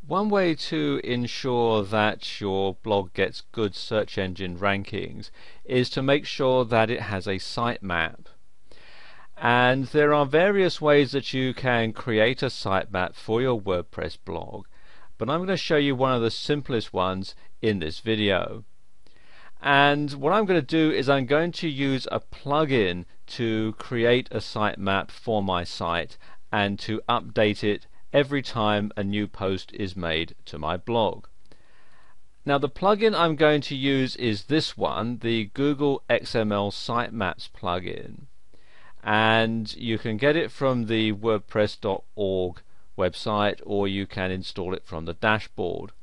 One way to ensure that your blog gets good search engine rankings is to make sure that it has a sitemap. And there are various ways that you can create a sitemap for your WordPress blog, but I'm going to show you one of the simplest ones in this video. And what I'm going to do is I'm going to use a plugin to create a sitemap for my site and to update it every time a new post is made to my blog. Now the plugin I'm going to use is this one, the Google XML Sitemaps plugin, and you can get it from the wordpress.org website, or you can install it from the dashboard.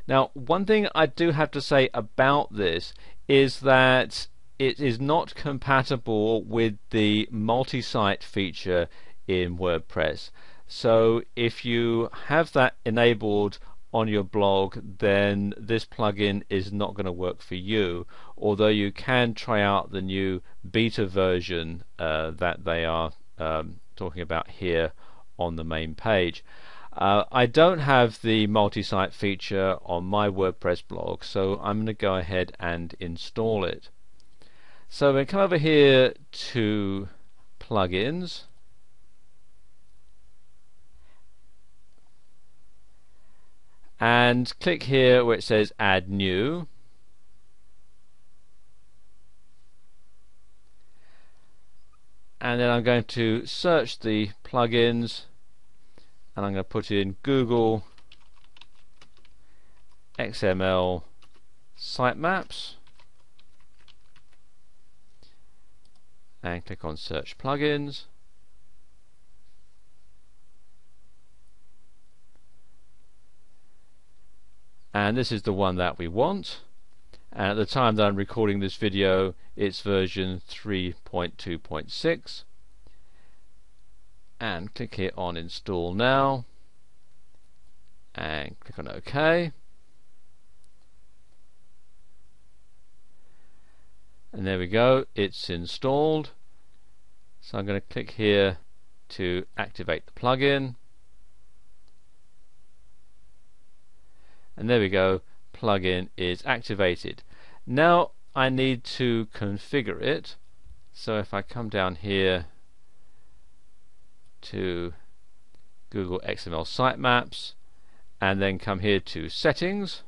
Now one thing I do have to say about this is that it is not compatible with the multi-site feature in WordPress. So if you have that enabled on your blog, then this plugin is not going to work for you, although you can try out the new beta version that they are talking about here on the main page. I don't have the multi-site feature on my WordPress blog, so I'm going to go ahead and install it. So we come over here to plugins, and click here where it says add new, and then I'm going to search the plugins, and I'm going to put in Google XML Sitemaps and click on search plugins. And this is the one that we want, and at the time that I'm recording this video it's version 3.2.6, and click here on install now and click on OK, and there we go, it's installed. So I'm going to click here to activate the plugin. And there we go, plugin is activated. Now I need to configure it. So if I come down here to Google XML Sitemaps and then come here to settings,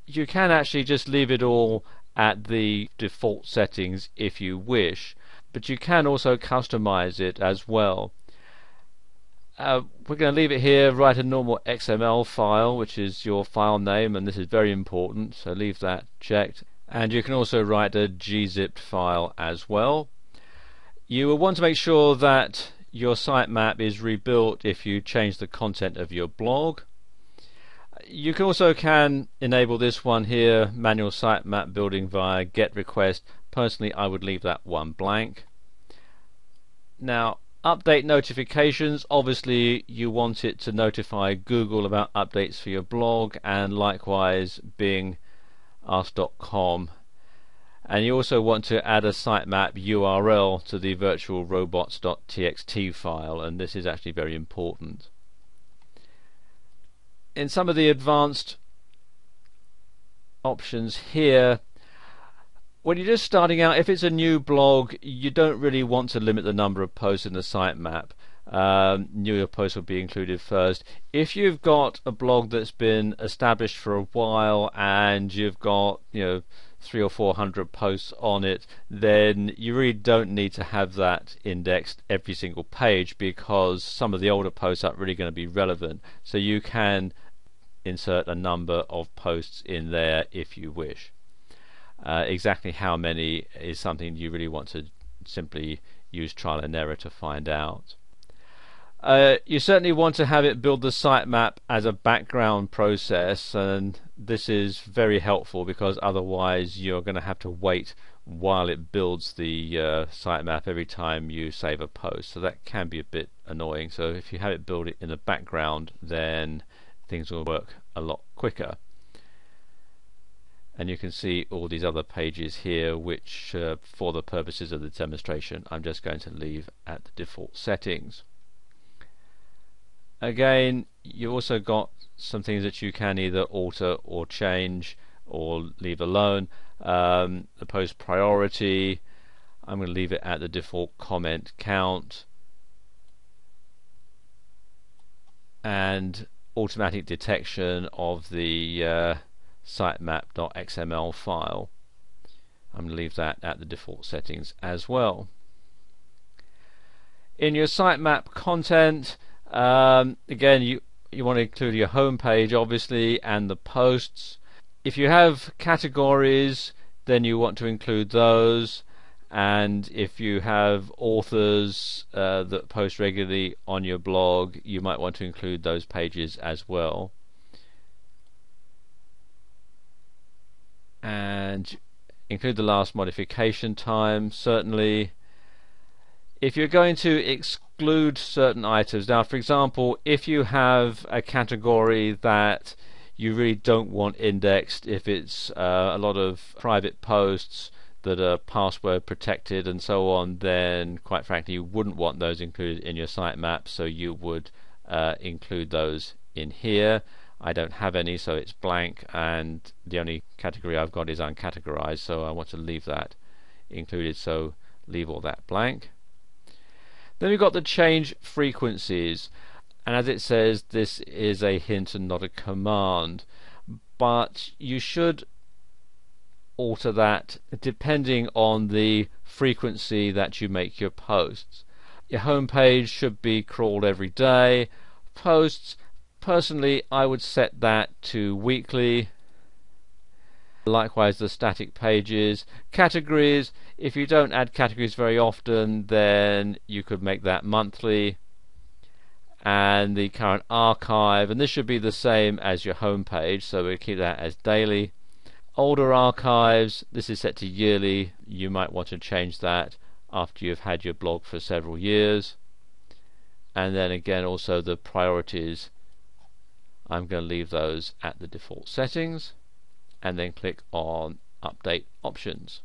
you can actually just leave it all at the default settings if you wish, but you can also customize it as well. We're going to leave it here, write a normal XML file, which is your file name, and this is very important, so leave that checked. And you can also write a gzipped file as well. You will want to make sure that your sitemap is rebuilt if you change the content of your blog. You can also enable this one here, manual sitemap building via GET request. Personally, I would leave that one blank. Now, update notifications, obviously you want it to notify Google about updates for your blog, and likewise Bing, ask.com. And you also want to add a sitemap URL to the virtual robots.txt file, and this is actually very important. In some of the advanced options here, when you're just starting out, if it's a new blog, you don't really want to limit the number of posts in the sitemap. Newer posts will be included first. If you've got a blog that's been established for a while and you've got 300 or 400 posts on it, then you really don't need to have that indexed every single page, because some of the older posts aren't really going to be relevant. So you can insert a number of posts in there if you wish. Exactly how many is something you really want to simply use trial and error to find out. You certainly want to have it build the sitemap as a background process, and this is very helpful because otherwise you're going to have to wait while it builds the sitemap every time you save a post, so that can be a bit annoying. So if you have it build it in the background, then things will work a lot quicker. and you can see all these other pages here, which for the purposes of the demonstration I'm just going to leave at the default settings. Again, you've also got some things that you can either alter or change or leave alone. The post priority, I'm going to leave it at the default comment count, and automatic detection of the sitemap.xml file, I'm going to leave that at the default settings as well. In your sitemap content, again, you want to include your home page obviously and the posts. If you have categories, then you want to include those, and if you have authors that post regularly on your blog, you might want to include those pages as well. And include the last modification time, certainly. If you're going to exclude certain items, now for example, if you have a category that you really don't want indexed, if it's a lot of private posts that are password protected and so on, then quite frankly you wouldn't want those included in your sitemap, so you would include those in here. I don't have any, so it's blank, and the only category I've got is uncategorized, so I want to leave that included, so leave all that blank. Then we've got the change frequencies, and as it says, this is a hint and not a command, but you should alter that depending on the frequency that you make your posts. Your home page should be crawled every day. Posts, personally, I would set that to weekly. Likewise the static pages. Categories, if you don't add categories very often, then you could make that monthly. And the current archive, and this should be the same as your home page, so we'll keep that as daily. Older archives, this is set to yearly. You might want to change that after you've had your blog for several years. And then again, also the priorities, I'm going to leave those at the default settings, and then click on update options.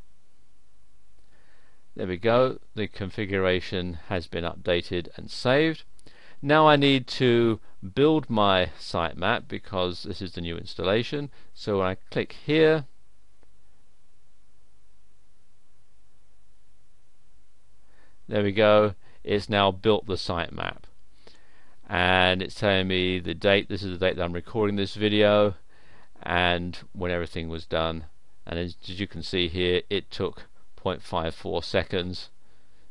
There we go, the configuration has been updated and saved. Now I need to build my sitemap because this is the new installation. So when I click here, there we go, it's now built the sitemap, and it's telling me the date. This is the date that I'm recording this video and when everything was done, and as you can see here, it took 0.54 seconds,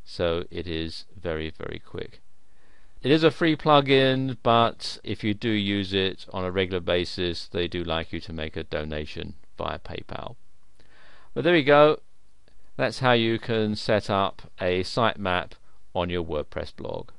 so it is very quick. It is a free plugin, but if you do use it on a regular basis, they do like you to make a donation via PayPal. But there we go, that's how you can set up a sitemap on your WordPress blog.